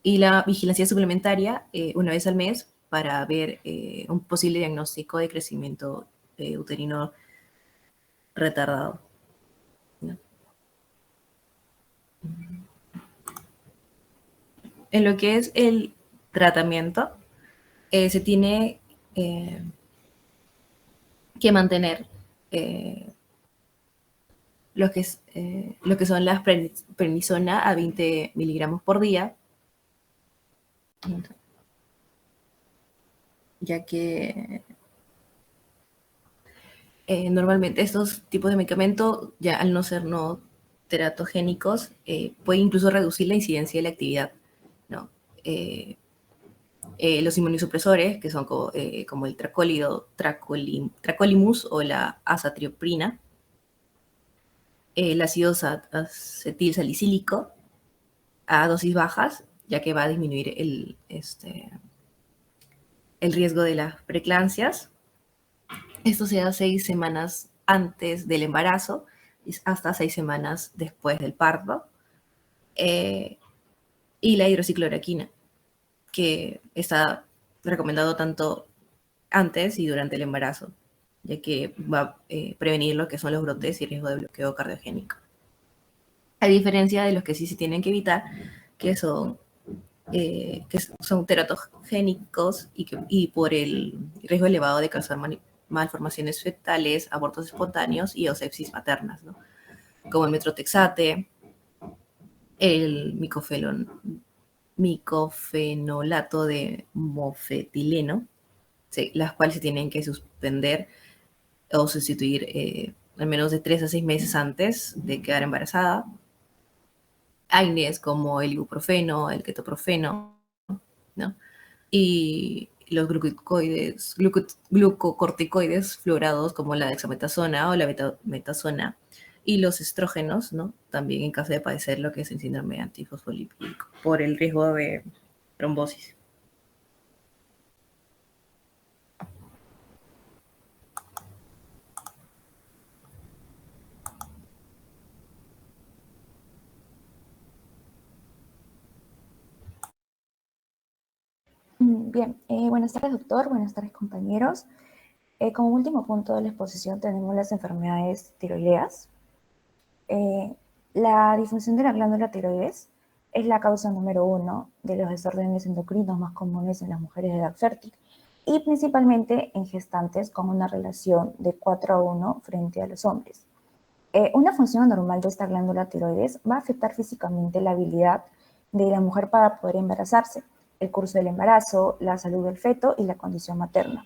Y la vigilancia suplementaria una vez al mes para ver un posible diagnóstico de crecimiento uterino retardado, ¿no? En lo que es el tratamiento, se tiene que mantener lo que son las prednisona a 20 miligramos por día, ya que normalmente estos tipos de medicamentos, ya al no ser no teratogénicos, puede incluso reducir la incidencia de la actividad, ¿no? Los inmunosupresores, que son como el tracolimus o la azathioprina, el ácido acetil salicílico a dosis bajas, ya que va a disminuir el riesgo de las preeclampsias. Esto se da 6 semanas antes del embarazo y hasta 6 semanas después del parto. Y la hidroxicloroquina, que está recomendado tanto antes y durante el embarazo, ya que va a prevenir lo que son los brotes y riesgo de bloqueo cardiogénico. A diferencia de los que sí se tienen que evitar, que son teratogénicos y por el riesgo elevado de causar malformaciones fetales, abortos espontáneos y o sepsis maternas, ¿no? Como el metrotexate, el micofenolato de mofetileno, sí, las cuales se tienen que suspender o sustituir al menos de 3 a 6 meses antes de quedar embarazada. AINES como el ibuprofeno, el ketoprofeno, ¿no? Y los glucocorticoides fluorados como la dexametasona o la betametasona, y los estrógenos, ¿no? También en caso de padecer lo que es el síndrome antifosfolipídico por el riesgo de trombosis. Bien, buenas tardes, doctor. Buenas tardes, compañeros. Como último punto de la exposición tenemos las enfermedades tiroideas. La disfunción de la glándula tiroides es la causa número 1 de los desórdenes endocrinos más comunes en las mujeres de edad fértil y principalmente en gestantes con una relación de 4:1 frente a los hombres. Una función anormal de esta glándula tiroides va a afectar físicamente la habilidad de la mujer para poder embarazarse, el curso del embarazo, la salud del feto y la condición materna.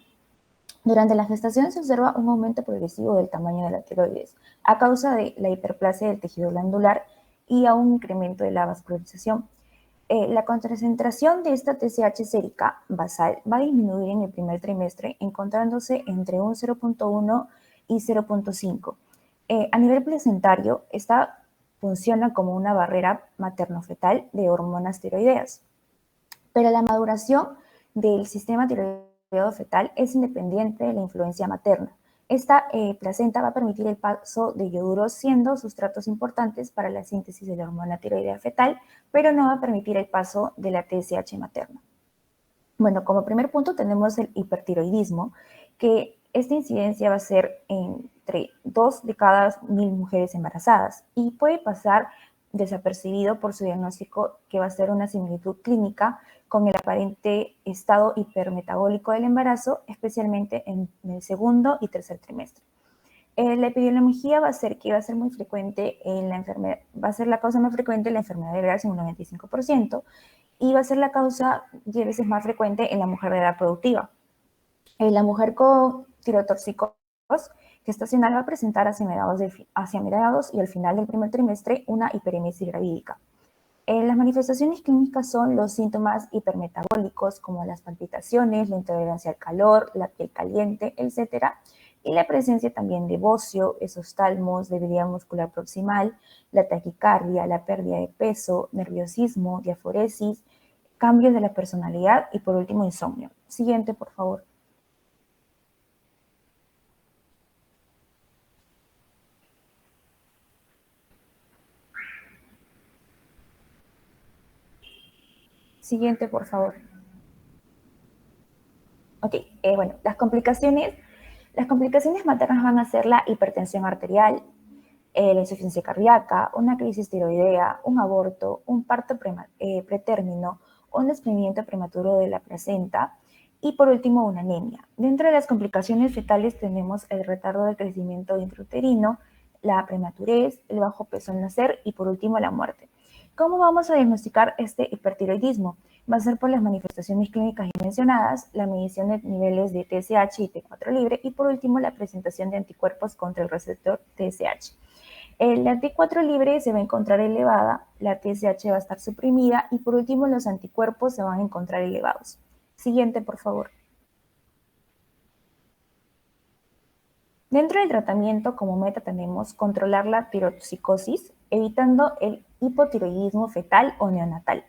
Durante la gestación se observa un aumento progresivo del tamaño de la tiroides a causa de la hiperplasia del tejido glandular y a un incremento de la vascularización. La concentración de esta TSH sérica basal va a disminuir en el primer trimestre, encontrándose entre un 0.1 y 0.5. A nivel placentario, esta funciona como una barrera materno-fetal de hormonas tiroideas. Pero la maduración del sistema tiroideo fetal es independiente de la influencia materna. Esta placenta va a permitir el paso de ioduros siendo sustratos importantes para la síntesis de la hormona tiroidea fetal, pero no va a permitir el paso de la TSH materna. Bueno, como primer punto tenemos el hipertiroidismo, que esta incidencia va a ser entre 2 de cada 1000 mujeres embarazadas y puede pasar desapercibido por su diagnóstico, que va a ser una similitud clínica con el aparente estado hipermetabólico del embarazo, especialmente en el segundo y tercer trimestre. La epidemiología va a ser que va a ser muy frecuente en la enfermedad, va a ser la causa más frecuente en la enfermedad de Graves en un 95%, y va a ser la causa 10 veces más frecuente en la mujer de edad productiva. La mujer con tirotoxicos gestacional va a presentar hacia mediados y al final del primer trimestre una hiperemesis gravídica. Las manifestaciones clínicas son los síntomas hipermetabólicos como las palpitaciones, la intolerancia al calor, la piel caliente, etc. Y la presencia también de bocio, esostalmos, debilidad muscular proximal, la taquicardia, la pérdida de peso, nerviosismo, diaforesis, cambios de la personalidad y por último insomnio. Siguiente, por favor. Siguiente, por favor. Ok, bueno, las complicaciones maternas van a ser la hipertensión arterial, la insuficiencia cardíaca, una crisis tiroidea, un aborto, un parto pretérmino, un desprendimiento prematuro de la placenta y por último una anemia. Dentro de las complicaciones fetales tenemos el retardo de crecimiento intrauterino, la prematurez, el bajo peso al nacer y por último la muerte. ¿Cómo vamos a diagnosticar este hipertiroidismo? Va a ser por las manifestaciones clínicas ya mencionadas, la medición de niveles de TSH y T4 libre y por último la presentación de anticuerpos contra el receptor TSH. La T4 libre se va a encontrar elevada, la TSH va a estar suprimida y por último los anticuerpos se van a encontrar elevados. Siguiente, por favor. Dentro del tratamiento como meta tenemos controlar la tiroxicosis, evitando el hipotiroidismo fetal o neonatal.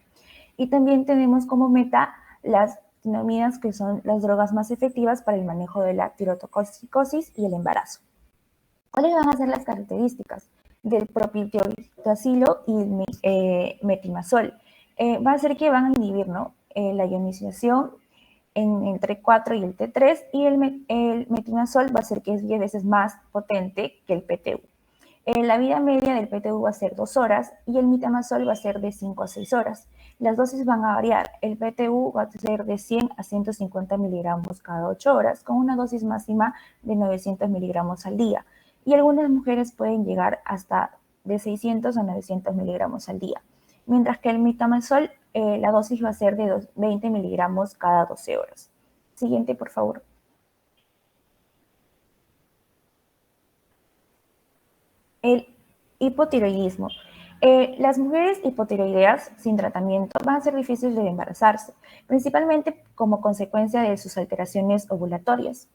Y también tenemos como meta las tinaminas, que son las drogas más efectivas para el manejo de la tirotoxicosis y el embarazo. ¿Cuáles van a ser las características del propiltiazilo y el metimazol? Va a ser que van a inhibir, ¿no? La ionización entre 4 y el T3 y el metimazol va a ser que es 10 veces más potente que el PTU. La vida media del PTU va a ser 2 horas y el metimazol va a ser de 5 a 6 horas. Las dosis van a variar. El PTU va a ser de 100 a 150 miligramos cada 8 horas con una dosis máxima de 900 miligramos al día. Y algunas mujeres pueden llegar hasta de 600 a 900 miligramos al día. Mientras que el metimazol, la dosis va a ser de 20 miligramos cada 12 horas. Siguiente, por favor. El hipotiroidismo. Las mujeres hipotiroideas sin tratamiento van a ser difíciles de embarazarse, principalmente como consecuencia de sus alteraciones ovulatorias.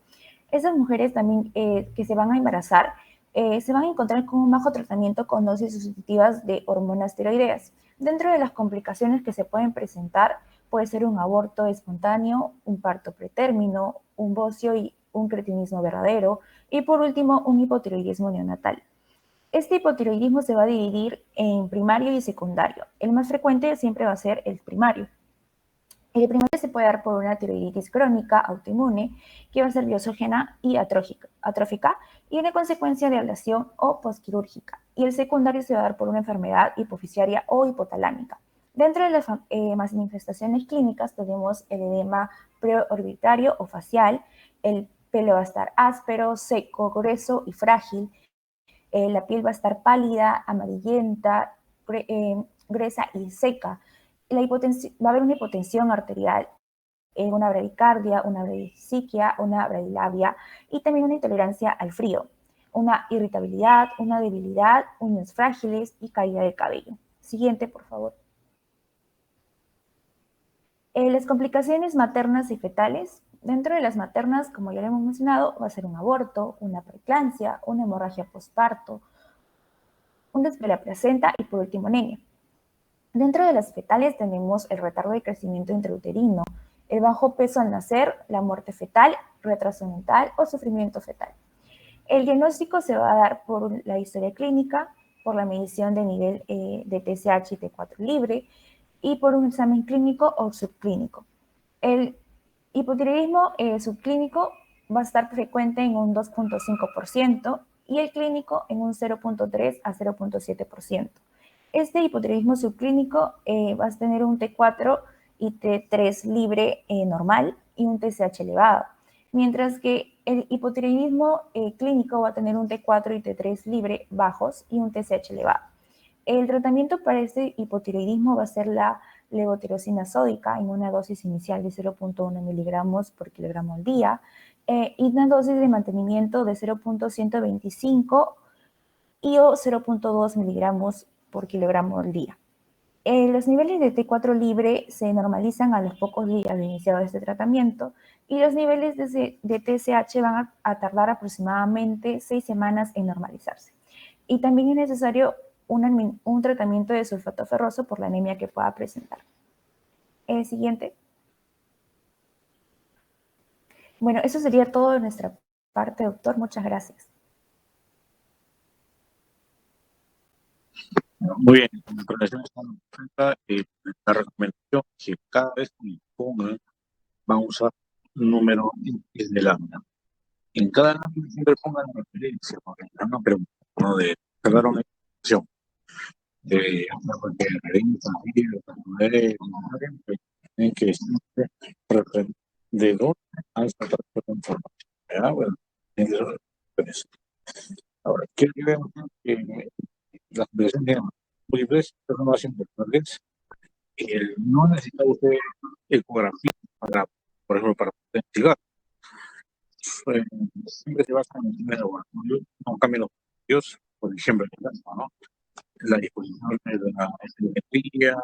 Esas mujeres también que se van a embarazar se van a encontrar con un bajo tratamiento con dosis sustitutivas de hormonas tiroideas. Dentro de las complicaciones que se pueden presentar puede ser un aborto espontáneo, un parto pretérmino, un bocio y un cretinismo verdadero y por último un hipotiroidismo neonatal. Este hipotiroidismo se va a dividir en primario y secundario. El más frecuente siempre va a ser el primario. El primario se puede dar por una tiroiditis crónica autoinmune, que va a ser biógena y atrófica, y una consecuencia de ablación o postquirúrgica. Y el secundario se va a dar por una enfermedad hipofisiaria o hipotalámica. Dentro de las manifestaciones clínicas tenemos el edema preorbitario o facial, el pelo va a estar áspero, seco, grueso y frágil, la piel va a estar pálida, amarillenta, gruesa y seca. Va a haber una hipotensión arterial, una bradicardia, una bradisiquia, una bradilabia y también una intolerancia al frío, una irritabilidad, una debilidad, uñas frágiles y caída de cabello. Siguiente, por favor. Las complicaciones maternas y fetales. Dentro de las maternas, como ya lo hemos mencionado, va a ser un aborto, una preeclampsia, una hemorragia postparto, un desvío de la placenta y por último anemia. Dentro de las fetales tenemos el retardo de crecimiento intrauterino, el bajo peso al nacer, la muerte fetal, retraso mental o sufrimiento fetal. El diagnóstico se va a dar por la historia clínica, por la medición de nivel de TSH y T4 libre y por un examen clínico o subclínico. El hipotiroidismo subclínico va a estar frecuente en un 2.5% y el clínico en un 0.3 a 0.7%. Este hipotiroidismo subclínico va a tener un T4 y T3 libre normal y un TSH elevado, mientras que el hipotiroidismo clínico va a tener un T4 y T3 libre bajos y un TSH elevado. El tratamiento para este hipotiroidismo va a ser la levotirosina sódica en una dosis inicial de 0.1 miligramos por kilogramo al día y una dosis de mantenimiento de 0.125 y o 0.2 miligramos por kilogramo al día. Los niveles de T4 libre se normalizan a los pocos días de iniciado este tratamiento y los niveles de TSH van a tardar aproximadamente 6 semanas en normalizarse. Y también es necesario un tratamiento de sulfato ferroso por la anemia que pueda presentar. Siguiente. Bueno, eso sería todo de nuestra parte, doctor. Muchas gracias. Muy bien, la coordinación está perfecta. La recomendación es que cada vez que pongan, van a usar un número de lámina. En cada lámina siempre pongan la referencia, porque es una pregunta, ¿no? De sacar una información. De cualquier referencia, en que siempre reprende de dónde han sacado la información. ¿Ya? Bueno, entonces, ahora, ¿qué vemos? Las conversaciones múltiples son más importantes. No necesita usted ecografía para, por ejemplo, para investigar. Eh, Siempre se basa en el laboratorio, no cambian los estudios, por ejemplo, ¿no? La disposición de la telemetría,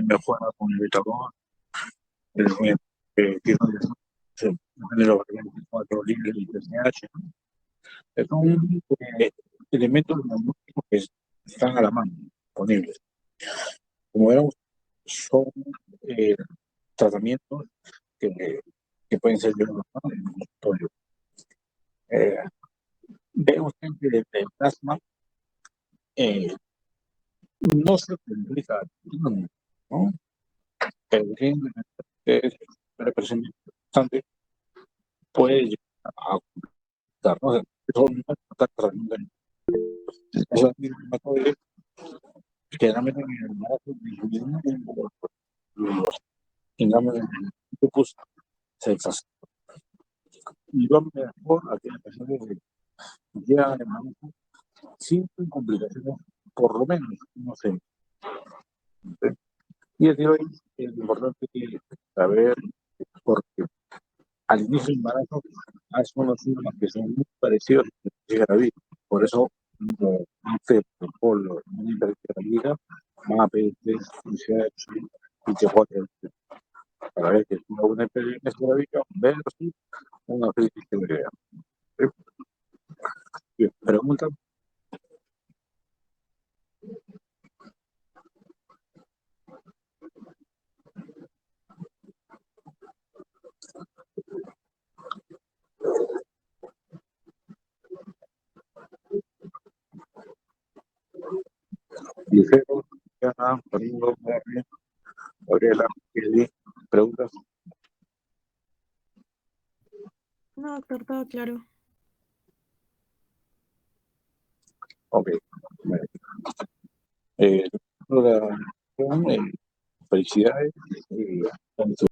mejora con el betadón, que se de los 24 libres y TSH, ¿no? Son elementos diagnósticos que están a la mano, disponibles. Como vemos, son tratamientos que pueden ser llevados en el consultorio. Vemos que el plasma no se utiliza, ¿no? Pero es representante, puede llegar a ocultar, ¿no? Eso no es tratamiento. Eso es inflamatorio, generalmente en el embarazo, los exámenes del lupus se exacerban. Y lo mejor a aquellas personas que llegan al embarazo sin complicaciones, por lo menos, no sé. Y es de hoy es importante saber, porque al inicio del embarazo hay unos síntomas que son muy parecidos a la gravid. Por eso, este protocolo de intergravidad va a pedir ICH y TJ para ver que es una experiencia gravídica versus una crisis de gravedad. Pregunta. Ligero, Diana, Domingo, Gabriela, Kelly, preguntas. No, doctor, todo claro. Ok. Bueno. Felicidades.